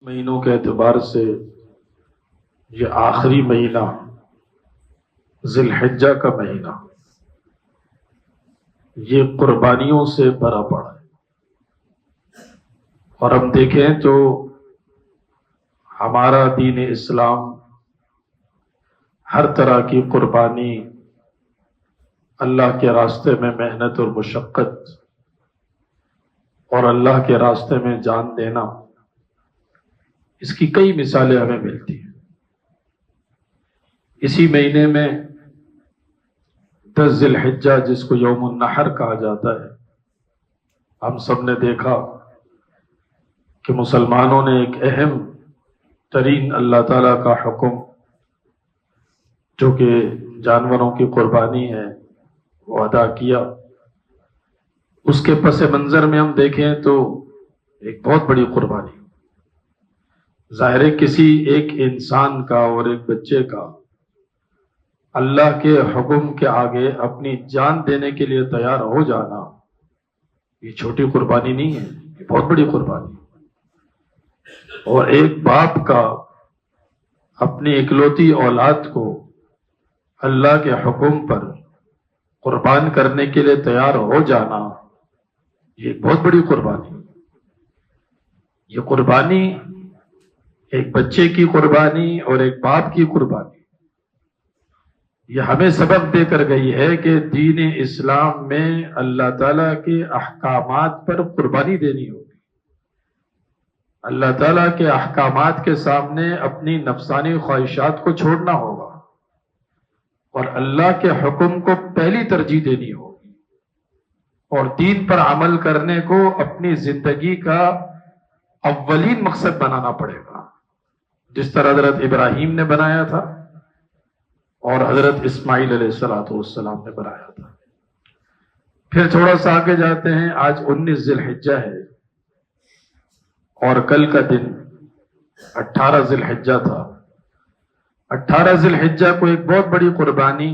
مہینوں کے اعتبار سے یہ آخری مہینہ ذی الحجہ کا مہینہ یہ قربانیوں سے بھرا پڑا ہے، اور ہم دیکھیں تو ہمارا دین اسلام ہر طرح کی قربانی، اللہ کے راستے میں محنت اور مشقت اور اللہ کے راستے میں جان دینا، اس کی کئی مثالیں ہمیں ملتی ہیں۔ اسی مہینے میں 10 ذی الحجہ جس کو یوم النحر کہا جاتا ہے، ہم سب نے دیکھا کہ مسلمانوں نے ایک اہم ترین اللہ تعالیٰ کا حکم جو کہ جانوروں کی قربانی ہے وہ ادا کیا۔ اس کے پس منظر میں ہم دیکھیں تو ایک بہت بڑی قربانی، ظاہر ہے کسی ایک انسان کا اور ایک بچے کا اللہ کے حکم کے آگے اپنی جان دینے کے لیے تیار ہو جانا، یہ چھوٹی قربانی نہیں ہے، یہ بہت بڑی قربانی ہے۔ اور ایک باپ کا اپنی اکلوتی اولاد کو اللہ کے حکم پر قربان کرنے کے لیے تیار ہو جانا، یہ ایک بہت بڑی قربانی ہے۔ یہ قربانی ایک بچے کی قربانی اور ایک باپ کی قربانی، یہ ہمیں سبق دے کر گئی ہے کہ دین اسلام میں اللہ تعالیٰ کے احکامات پر قربانی دینی ہوگی۔ اللہ تعالیٰ کے احکامات کے سامنے اپنی نفسانی خواہشات کو چھوڑنا ہوگا اور اللہ کے حکم کو پہلی ترجیح دینی ہوگی، اور دین پر عمل کرنے کو اپنی زندگی کا اولین مقصد بنانا پڑے گا، جس طرح حضرت ابراہیم نے بنایا تھا اور حضرت اسماعیل علیہ السلام نے بنایا تھا۔ پھر تھوڑا سا آگے جاتے ہیں، آج 19 ذی الحجہ ہے اور کل کا دن 18 ذی الحجہ تھا۔ 18 ذی الحجہ کو ایک بہت بڑی قربانی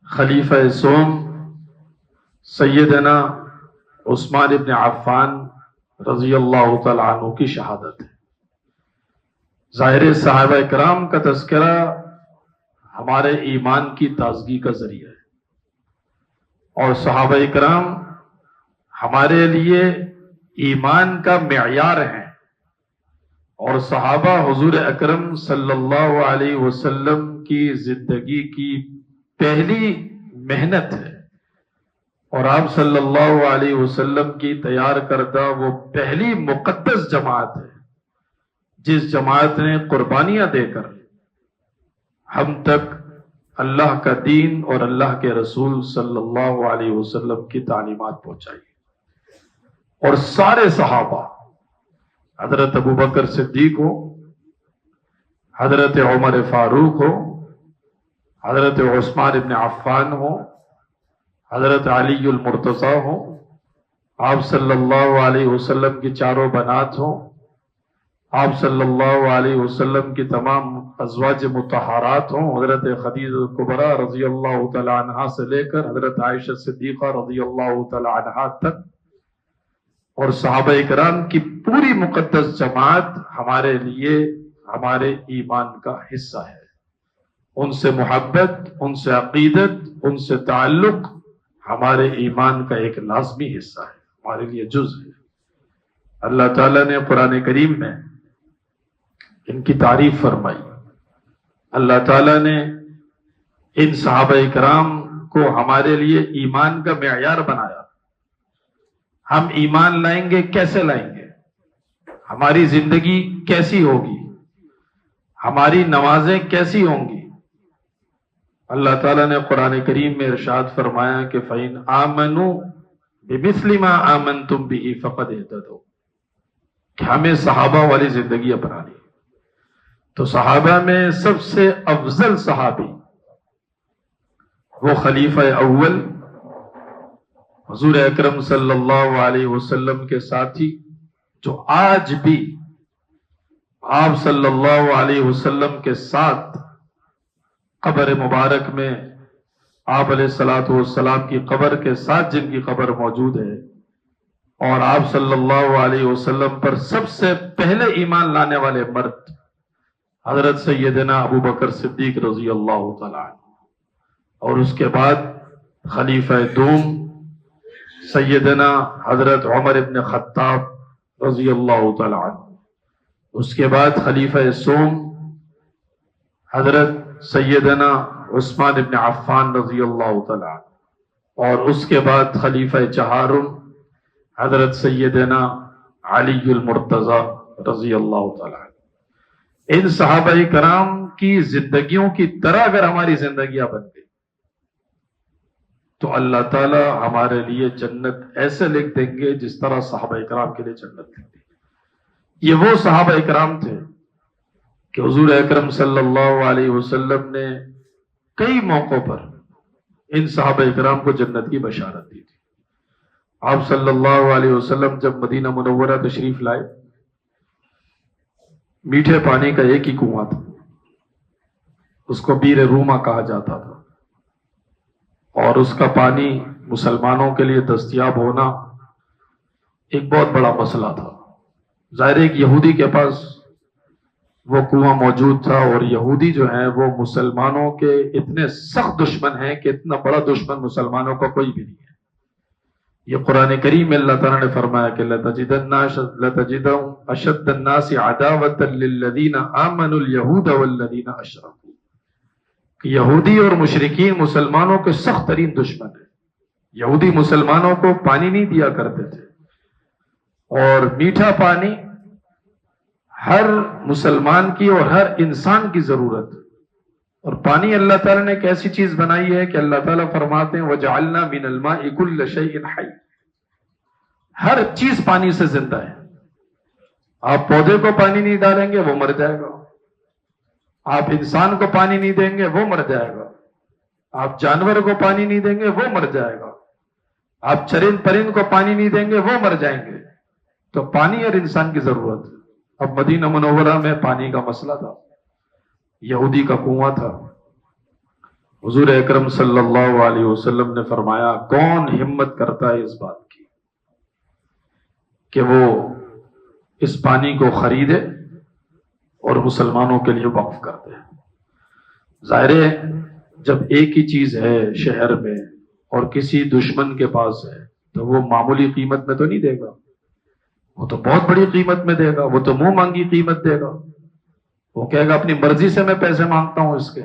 خلیفہ سوم سیدنا عثمان ابن عفان رضی اللہ تعالی عنہ کی شہادت ہے۔ ظاہر صحابہ کرام کا تذکرہ ہمارے ایمان کی تازگی کا ذریعہ ہے، اور صحابہ کرام ہمارے لیے ایمان کا معیار ہیں، اور صحابہ حضور اکرم صلی اللہ علیہ وسلم کی زندگی کی پہلی محنت ہے، اور آپ صلی اللہ علیہ وسلم کی تیار کردہ وہ پہلی مقدس جماعت ہے جس جماعت نے قربانیاں دے کر ہم تک اللہ کا دین اور اللہ کے رسول صلی اللہ علیہ وسلم کی تعلیمات پہنچائی۔ اور سارے صحابہ، حضرت ابوبکر صدیق ہو، حضرت عمر فاروق ہو، حضرت عثمان ابن عفان ہو، حضرت علی المرتضی ہو، آپ صلی اللہ علیہ وسلم کی چاروں بنات ہوں، آپ صلی اللہ علیہ وسلم کی تمام ازواج مطہرات ہوں، حضرت خدیجہ کبریٰ رضی اللہ تعالی عنہا سے لے کر حضرت عائشہ صدیقہ رضی اللہ تعالی عنہا تک، اور صحابہ کرام کی پوری مقدس جماعت ہمارے لیے ہمارے ایمان کا حصہ ہے۔ ان سے محبت، ان سے عقیدت، ان سے تعلق ہمارے ایمان کا ایک لازمی حصہ ہے، ہمارے لیے جز ہے۔ اللہ تعالیٰ نے قرآن کریم میں ان کی تعریف فرمائی، اللہ تعالیٰ نے ان صحابہ کرام کو ہمارے لیے ایمان کا معیار بنایا۔ ہم ایمان لائیں گے، کیسے لائیں گے؟ ہماری زندگی کیسی ہوگی؟ ہماری نمازیں کیسی ہوں گی؟ اللہ تعالیٰ نے قرآن کریم میں ارشاد فرمایا کہ فَإِنْ آمَنُوا بِمِثْلِ مَا آمَنْتُمْ بِهِ فَقَدْ اهْتَدَوْا، کہ ہمیں صحابہ والی زندگی اپنانی۔ تو صحابہ میں سب سے افضل صحابی وہ خلیفہ اول حضور اکرم صلی اللہ علیہ وسلم کے ساتھی، جو آج بھی آپ صلی اللہ علیہ وسلم کے ساتھ قبر مبارک میں آپ علیہ الصلوۃ والسلام کی قبر کے ساتھ جن کی قبر موجود ہے، اور آپ صلی اللہ علیہ وسلم پر سب سے پہلے ایمان لانے والے مرد حضرت سیدنا ابو بکر صدیق رضی اللہ تعالیٰ عنہ، اور اس کے بعد خلیفہ دوم سیدنا حضرت عمر ابن خطاب رضی اللہ تعالیٰ عنہ، اس کے بعد خلیفہ سوم حضرت سیدنا عثمان ابن عفان رضی اللہ تعالیٰ عنہ، اور اس کے بعد خلیفہ چہارم حضرت سیدنا علی المرتضی رضی اللہ تعالیٰ عنہ۔ ان صحابہ کرام کی زندگیوں کی طرح اگر ہماری زندگیاں بن گئی تو اللہ تعالی ہمارے لیے جنت ایسے لکھ دیں گے جس طرح صحابہ کرام کے لیے جنت لکھ دی۔ یہ وہ صحابہ کرام تھے کہ حضور اکرم صلی اللہ علیہ وسلم نے کئی موقعوں پر ان صحابہ کرام کو جنت کی بشارت دی تھی۔ آپ صلی اللہ علیہ وسلم جب مدینہ منورہ تشریف لائے، میٹھے پانی کا ایک ہی کنواں تھا، اس کو بیر روما کہا جاتا تھا، اور اس کا پانی مسلمانوں کے لیے دستیاب ہونا ایک بہت بڑا مسئلہ تھا۔ ظاہر ایک یہودی کے پاس وہ کنواں موجود تھا، اور یہودی جو ہیں وہ مسلمانوں کے اتنے سخت دشمن ہیں کہ اتنا بڑا دشمن مسلمانوں کا کوئی بھی نہیں ہے۔ یہ قرآن کریم میں اللہ تعالیٰ نے فرمایا کہ لَتَجِدَنَّ أَشَدَّ النَّاسِ عَدَاوَةً لِلَّذِينَ آمَنُوا الْيَهُودَ وَالَّذِينَ أَشْرَكُوا، کہ یہودی اور مشرکین مسلمانوں کے سخت ترین دشمن ہیں۔ یہودی مسلمانوں کو پانی نہیں دیا کرتے تھے، اور میٹھا پانی ہر مسلمان کی اور ہر انسان کی ضرورت ہے۔ اور پانی اللہ تعالیٰ نے ایک ایسی چیز بنائی ہے کہ اللہ تعالیٰ فرماتے ہیں وَجَعَلْنَا مِنَ الْمَاءِ كُلَّ شَيْءٍ حَيٍّ، ہر چیز پانی سے زندہ ہے۔ آپ پودے کو پانی نہیں ڈالیں گے وہ مر جائے گا، آپ انسان کو پانی نہیں دیں گے وہ مر جائے گا، آپ جانور کو پانی نہیں دیں گے وہ مر جائے گا، آپ چرند پرند کو پانی نہیں دیں گے وہ مر جائیں گے۔ تو پانی اور انسان کی ضرورت ہے۔ اب مدینہ منورہ میں پانی کا مسئلہ تھا، یہودی کا کنواں تھا۔ حضور اکرم صلی اللہ علیہ وسلم نے فرمایا کون ہمت کرتا ہے اس بات کی کہ وہ اس پانی کو خریدے اور مسلمانوں کے لیے وقف کر دے۔ ظاہر ہے جب ایک ہی چیز ہے شہر میں اور کسی دشمن کے پاس ہے تو وہ معمولی قیمت میں تو نہیں دے گا، وہ تو بہت بڑی قیمت میں دے گا، وہ تو منہ مانگی قیمت دے گا، وہ کہے گا اپنی مرضی سے میں پیسے مانگتا ہوں اس کے۔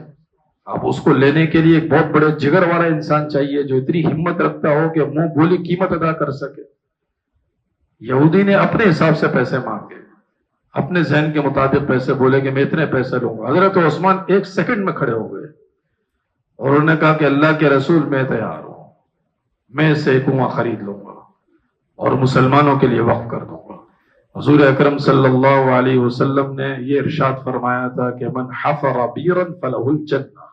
اب اس کو لینے کے لیے ایک بہت بڑے جگر والا انسان چاہیے جو اتنی ہمت رکھتا ہو کہ منہ بولی قیمت ادا کر سکے۔ یہودی نے اپنے حساب سے پیسے مانگے، اپنے ذہن کے مطابق پیسے بولے کہ میں اتنے پیسے لوں گا۔ حضرت عثمان ایک سیکنڈ میں کھڑے ہو گئے اور انہوں نے کہا کہ اللہ کے رسول میں تیار ہوں، میں اسے کنواں خرید لوں گا اور مسلمانوں کے لیے وقف کر دوں گا۔ حضور اکرم صلی اللہ علیہ وسلم نے یہ ارشاد فرمایا تھا کہ من حفر بیرا فلہ الجنہ،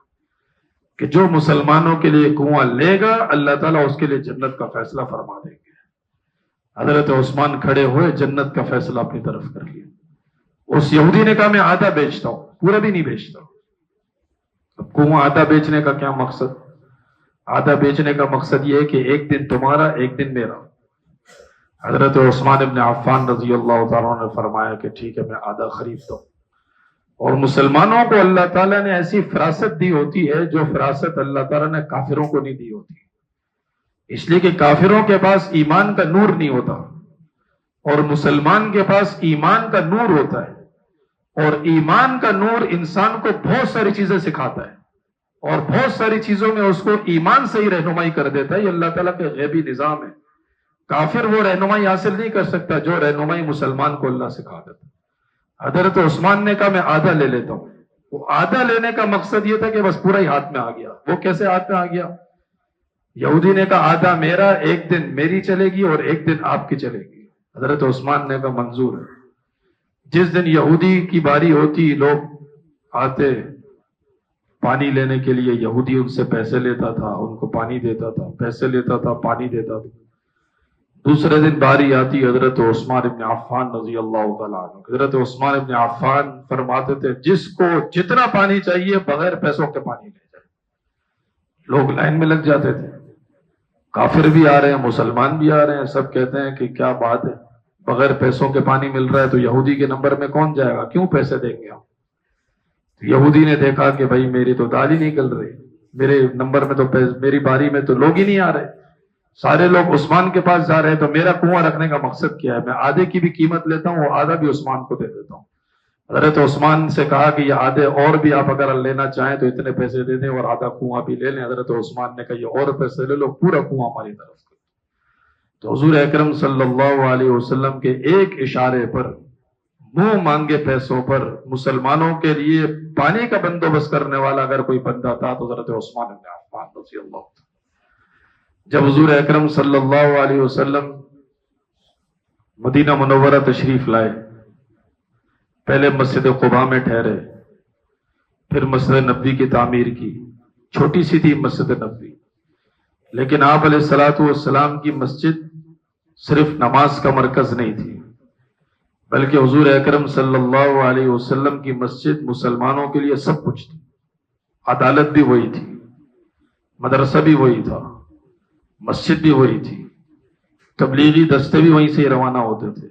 کہ جو مسلمانوں کے لیے کنواں لے گا اللہ تعالیٰ اس کے لیے جنت کا فیصلہ فرما دیں گے۔ حضرت عثمان کھڑے ہوئے، جنت کا فیصلہ اپنی طرف کر لیا۔ اس یہودی نے کہا میں آدھا بیچتا ہوں، پورا بھی نہیں بیچتا۔ اب کنواں آدھا بیچنے کا کیا مقصد؟ آدھا بیچنے کا مقصد یہ ہے کہ ایک دن تمہارا ایک دن میرا۔ حضرت عثمان ابن عفان رضی اللہ تعالیٰ نے فرمایا کہ ٹھیک ہے میں آدھا خریدتا ہوں۔ اور مسلمانوں کو اللہ تعالیٰ نے ایسی فراست دی ہوتی ہے جو فراست اللہ تعالیٰ نے کافروں کو نہیں دی ہوتی، اس لیے کہ کافروں کے پاس ایمان کا نور نہیں ہوتا اور مسلمان کے پاس ایمان کا نور ہوتا ہے، اور ایمان کا نور انسان کو بہت ساری چیزیں سکھاتا ہے اور بہت ساری چیزوں میں اس کو ایمان سے ہی رہنمائی کر دیتا ہے۔ یہ اللہ تعالیٰ کے غیبی نظام ہے۔ کافر وہ رہنمائی حاصل نہیں کر سکتا جو رہنمائی مسلمان کو اللہ سکھا دیتا۔ حضرت عثمان نے کہا میں آدھا لے لیتا ہوں۔ وہ آدھا لینے کا مقصد یہ تھا کہ بس پورا ہی ہاتھ میں آ گیا۔ وہ کیسے ہاتھ میں آ گیا؟ یہودی نے کہا آدھا میرا، ایک دن میری چلے گی اور ایک دن آپ کی چلے گی۔ حضرت عثمان نے کہا منظور ہے۔ جس دن یہودی کی باری ہوتی لوگ آتے پانی لینے کے لیے، یہودی ان سے پیسے لیتا تھا، ان کو پانی دیتا تھا، پیسے لیتا تھا، پانی دیتا تھا۔ دوسرے دن باری آتی حضرت عثمان ابن عفان رضی اللہ تعالیٰ عنہ۔ حضرت عثمان ابن عفان فرماتے تھے جس کو جتنا پانی چاہیے بغیر پیسوں کے پانی لے جائے۔ لوگ لائن میں لگ جاتے تھے، کافر بھی آ رہے ہیں، مسلمان بھی آ رہے ہیں، سب کہتے ہیں کہ کیا بات ہے، بغیر پیسوں کے پانی مل رہا ہے تو یہودی کے نمبر میں کون جائے گا، کیوں پیسے دیں گے ہم؟ یہودی نے دیکھا کہ بھائی میری تو دال ہی نہیں نکل رہی، میرے نمبر میں تو میری باری میں تو لوگ ہی نہیں آ رہے، سارے لوگ عثمان کے پاس جا رہے ہیں، تو میرا کنواں رکھنے کا مقصد کیا ہے؟ میں آدھے کی بھی قیمت لیتا ہوں اور آدھا بھی عثمان کو دے دیتا ہوں۔ حضرت عثمان سے کہا کہ یہ آدھے اور بھی آپ اگر لینا چاہیں تو اتنے پیسے دے دیں اور آدھا کنواں بھی لے لیں۔ حضرت عثمان نے کہا یہ اور پیسے لے لو، پورا کنواں ہماری طرف سے۔ تو حضور اکرم صلی اللہ علیہ وسلم کے ایک اشارے پر، منہ مانگے پیسوں پر، مسلمانوں کے لیے پانی کا بندوبست کرنے والا اگر کوئی بندہ تھا تو حضرت عثمان بن عفان رضی اللہ عنہ۔ جب حضور اکرم صلی اللہ علیہ وسلم مدینہ منورہ تشریف لائے، پہلے مسجد قباء میں ٹھہرے، پھر مسجد نبوی کی تعمیر کی۔ چھوٹی سی تھی مسجد نبوی، لیکن آپ علیہ الصلوۃ والسلام کی مسجد صرف نماز کا مرکز نہیں تھی، بلکہ حضور اکرم صلی اللہ علیہ وسلم کی مسجد مسلمانوں کے لیے سب کچھ تھی۔ عدالت بھی وہی تھی، مدرسہ بھی وہی تھا، مسجد بھی وہی تھی، تبلیغی دستے بھی وہیں سے ہی روانہ ہوتے تھے،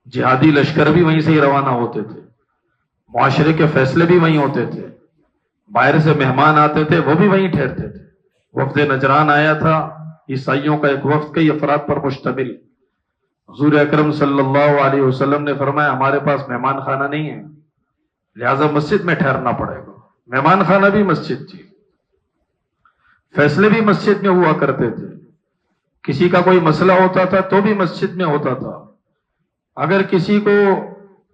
جہادی لشکر بھی وہیں سے ہی روانہ ہوتے تھے، معاشرے کے فیصلے بھی وہیں ہوتے تھے، باہر سے مہمان آتے تھے وہ بھی وہیں ٹھہرتے تھے۔ وفد نجران آیا تھا، عیسائیوں کا ایک وفد کئی افراد پر مشتمل۔ حضور اکرم صلی اللہ علیہ وسلم نے فرمایا ہمارے پاس مہمان خانہ نہیں ہے، لہذا مسجد میں ٹھہرنا پڑے گا۔ مہمان خانہ بھی مسجد تھی، فیصلے بھی مسجد میں ہوا کرتے تھے، کسی کا کوئی مسئلہ ہوتا تھا تو بھی مسجد میں ہوتا تھا، اگر کسی کو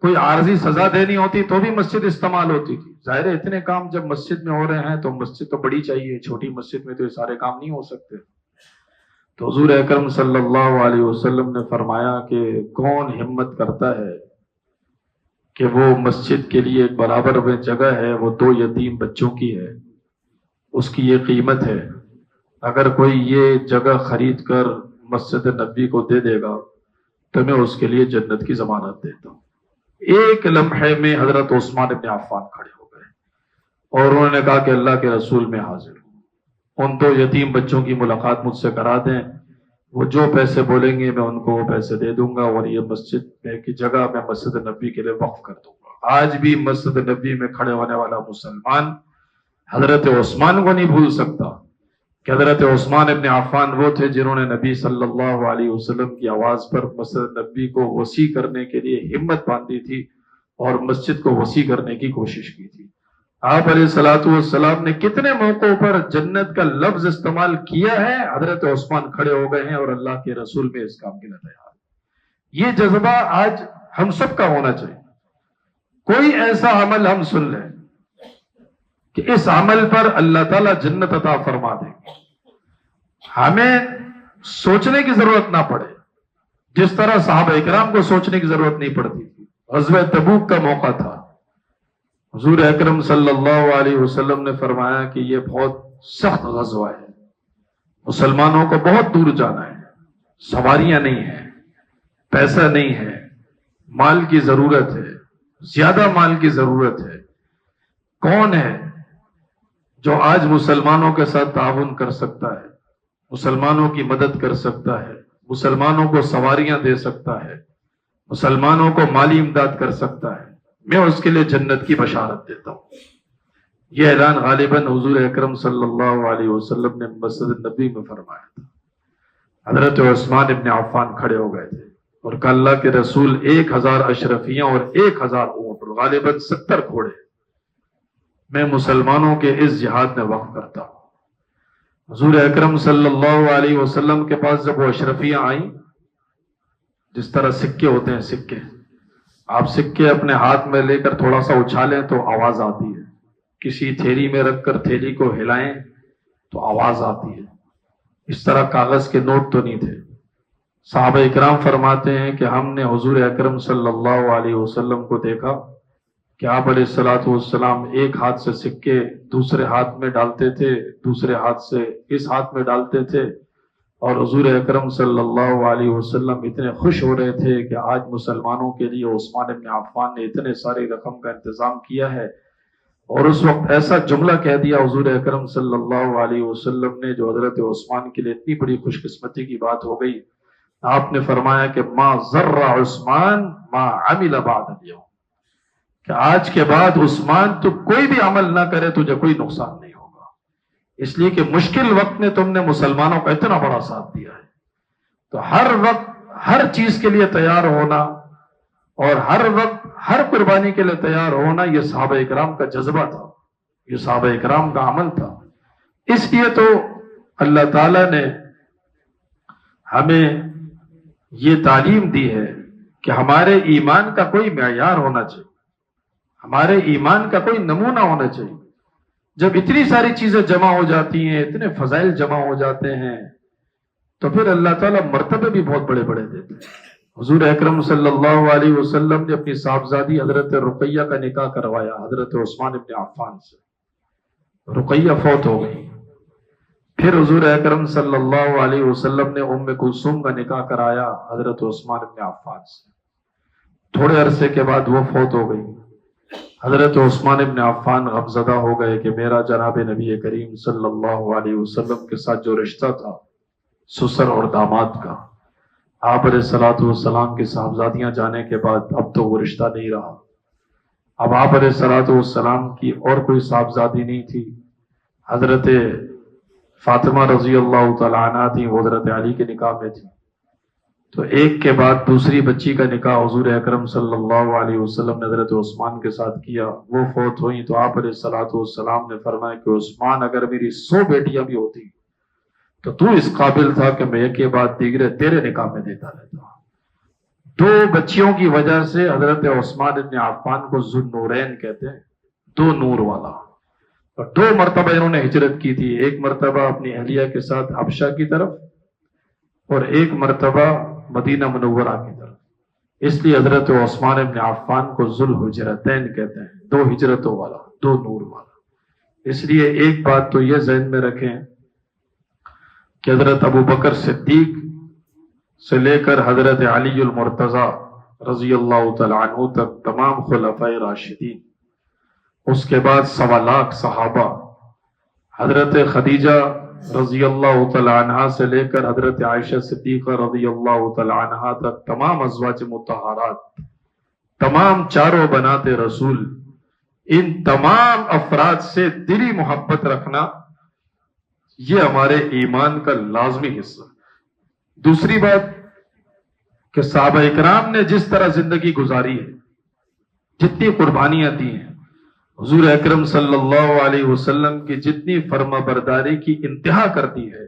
کوئی عارضی سزا دینی ہوتی تو بھی مسجد استعمال ہوتی تھی۔ ظاہر ہے اتنے کام جب مسجد میں ہو رہے ہیں تو مسجد تو بڑی چاہیے، چھوٹی مسجد میں تو یہ سارے کام نہیں ہو سکتے۔ تو حضور اکرم صلی اللہ علیہ وسلم نے فرمایا کہ کون ہمت کرتا ہے کہ وہ مسجد کے لیے ایک برابر میں جگہ ہے، وہ 2 یتیم بچوں کی ہے، اس کی یہ قیمت ہے، اگر کوئی یہ جگہ خرید کر مسجد نبوی کو دے دے گا تو میں اس کے لیے جنت کی ضمانت دیتا ہوں۔ ایک لمحے میں حضرت عثمان بن عفان کھڑے ہو گئے اور انہوں نے کہا کہ اللہ کے رسول میں حاضر ہوں، ان 2 یتیم بچوں کی ملاقات مجھ سے کرا دیں، وہ جو پیسے بولیں گے میں ان کو وہ پیسے دے دوں گا، اور یہ مسجد میں کی جگہ میں مسجد نبوی کے لیے وقف کر دوں گا۔ آج بھی مسجد نبوی میں کھڑے ہونے والا مسلمان حضرت عثمان کو نہیں بھول سکتا کہ حضرت عثمان ابن عفان وہ تھے جنہوں نے نبی صلی اللہ علیہ وسلم کی آواز پر مسجد نبوی کو وسیع کرنے کے لیے ہمت باندھی تھی اور مسجد کو وسیع کرنے کی کوشش کی تھی۔ آپ علیہ الصلوۃ والسلام نے کتنے موقعوں پر جنت کا لفظ استعمال کیا ہے، حضرت عثمان کھڑے ہو گئے ہیں اور اللہ کے رسول میں اس کام کے لیے تیار۔ یہ جذبہ آج ہم سب کا ہونا چاہیے۔ کوئی ایسا عمل ہم سن لیں کہ اس عمل پر اللہ تعالیٰ جنت عطا فرما دیں گے، ہمیں سوچنے کی ضرورت نہ پڑے، جس طرح صحابہ اکرام کو سوچنے کی ضرورت نہیں پڑتی تھی۔ غزوہ تبوک کا موقع تھا، حضور اکرم صلی اللہ علیہ وسلم نے فرمایا کہ یہ بہت سخت غزوہ ہے، مسلمانوں کو بہت دور جانا ہے، سواریاں نہیں ہیں، پیسہ نہیں ہے، مال کی ضرورت ہے، زیادہ مال کی ضرورت ہے۔ کون ہے جو آج مسلمانوں کے ساتھ تعاون کر سکتا ہے، مسلمانوں کی مدد کر سکتا ہے، مسلمانوں کو سواریاں دے سکتا ہے، مسلمانوں کو مالی امداد کر سکتا ہے؟ میں اس کے لیے جنت کی بشارت دیتا ہوں۔ یہ اعلان غالباً حضور اکرم صلی اللہ علیہ وسلم نے مسجد نبوی میں فرمایا تھا۔ حضرت عثمان ابن عفان کھڑے ہو گئے تھے اور کہا اللہ کے رسول 1000 اشرفیاں اور 1000 اونٹ، غالباً 70 گھوڑے میں مسلمانوں کے اس جہاد میں وقف کرتا ہوں۔ حضور اکرم صلی اللہ علیہ وسلم کے پاس جب وہ اشرفیاں آئیں، جس طرح سکے ہوتے ہیں، سکے آپ سکے اپنے ہاتھ میں لے کر تھوڑا سا اچھالیں تو آواز آتی ہے، کسی تھیلی میں رکھ کر تھیلی کو ہلائیں تو آواز آتی ہے۔ اس طرح کاغذ کے نوٹ تو نہیں تھے۔ صحابہ اکرام فرماتے ہیں کہ ہم نے حضور اکرم صلی اللہ علیہ وسلم کو دیکھا کہ آپ علیہ الصلوۃ والسلام ایک ہاتھ سے سکے دوسرے ہاتھ میں ڈالتے تھے، دوسرے ہاتھ سے اس ہاتھ میں ڈالتے تھے، اور حضور اکرم صلی اللہ علیہ وسلم اتنے خوش ہو رہے تھے کہ آج مسلمانوں کے لیے عثمان بن عفان نے اتنے ساری رقم کا انتظام کیا ہے اور اس وقت ایسا جملہ کہہ دیا حضور اکرم صلی اللہ علیہ وسلم نے جو حضرت عثمان کے لیے اتنی بڑی خوش قسمتی کی بات ہو گئی. آپ نے فرمایا کہ ما ضر عثمان ما عمل بعد اليوم، کہ آج کے بعد عثمان تو کوئی بھی عمل نہ کرے تجھے کوئی نقصان نہیں ہوگا، اس لیے کہ مشکل وقت میں تم نے مسلمانوں کا اتنا بڑا ساتھ دیا ہے. تو ہر وقت ہر چیز کے لیے تیار ہونا اور ہر وقت ہر قربانی کے لیے تیار ہونا، یہ صحابہ اکرام کا جذبہ تھا، یہ صحابہ اکرام کا عمل تھا. اس لیے تو اللہ تعالیٰ نے ہمیں یہ تعلیم دی ہے کہ ہمارے ایمان کا کوئی معیار ہونا چاہیے، ہمارے ایمان کا کوئی نمونہ ہونا چاہیے. جب اتنی ساری چیزیں جمع ہو جاتی ہیں، اتنے فضائل جمع ہو جاتے ہیں، تو پھر اللہ تعالیٰ مرتبے بھی بہت بڑے بڑے دیتے ہیں. حضور اکرم صلی اللہ علیہ وسلم نے اپنی صاحبزادی حضرت رقیہ کا نکاح کروایا حضرت عثمان ابن عفان سے. رقیہ فوت ہو گئی. پھر حضور اکرم صلی اللہ علیہ وسلم نے ام کلثوم کا نکاح کرایا حضرت عثمان ابن عفان سے. تھوڑے عرصے کے بعد وہ فوت ہو گئی. حضرت عثمان ابن عفان غمزدہ ہو گئے کہ میرا جناب نبی کریم صلی اللہ علیہ وسلم کے ساتھ جو رشتہ تھا سسر اور داماد کا، آپ علیہ الصلوۃ والسلام کی صاحبزادیاں جانے کے بعد اب تو وہ رشتہ نہیں رہا. اب آپ علیہ الصلوۃ والسلام کی اور کوئی صاحبزادی نہیں تھی. حضرت فاطمہ رضی اللہ تعالی عنہ تھی، وہ حضرت علی کے نکاح میں تھی. تو ایک کے بعد دوسری بچی کا نکاح حضور اکرم صلی اللہ علیہ وسلم نے حضرت عثمان کے ساتھ کیا. وہ فوت ہوئی تو آپ علیہ الصلوۃ والسلام نے فرمایا کہ عثمان اگر میری 100 بیٹیاں بھی ہوتی تو اس قابل تھا کہ میں ایک کے بعد دیگرے تیرے نکاح میں دیتا رہتا. 2 بچیوں کی وجہ سے حضرت عثمان ابن عفان کو ذو النورین کہتے ہیں، 2 نور والا. اور 2 مرتبہ انہوں نے ہجرت کی تھی، ایک مرتبہ اپنی اہلیہ کے ساتھ حبشہ کی طرف اور ایک مرتبہ مدینہ منورہ کی طرف. اس لیے حضرت عثمان ابن عفان کو ذو الحجرتین کہتے ہیں، 2 ہجرتوں والا، 2 نور والا. اس لیے ایک بات تو یہ ذہن میں رکھیں کہ حضرت ابو بکر صدیق سے لے کر حضرت علی المرتضی رضی اللہ تعالی عنہ تک تمام خلفائے راشدین، اس کے بعد 1.25 لاکھ صحابہ، حضرت خدیجہ رضی اللہ تعالی عنہ سے لے کر حضرت عائشہ صدیقہ رضی اللہ تعالی عنہ تک تمام ازواج مطہرات، تمام چاروں بنات رسول، ان تمام افراد سے دلی محبت رکھنا یہ ہمارے ایمان کا لازمی حصہ. دوسری بات کہ صحابہ اکرام نے جس طرح زندگی گزاری ہے، جتنی قربانیاں دی ہیں، حضور اکرم صلی اللہ علیہ وسلم کی جتنی فرما برداری کی انتہا کر دی ہے،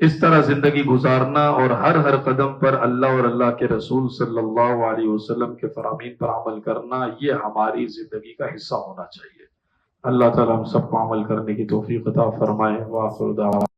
اس طرح زندگی گزارنا اور ہر قدم پر اللہ اور اللہ کے رسول صلی اللہ علیہ وسلم کے فرامین پر عمل کرنا، یہ ہماری زندگی کا حصہ ہونا چاہیے. اللہ تعالی ہم سب کو عمل کرنے کی توفیق عطا فرمائے. وآخر دعوانا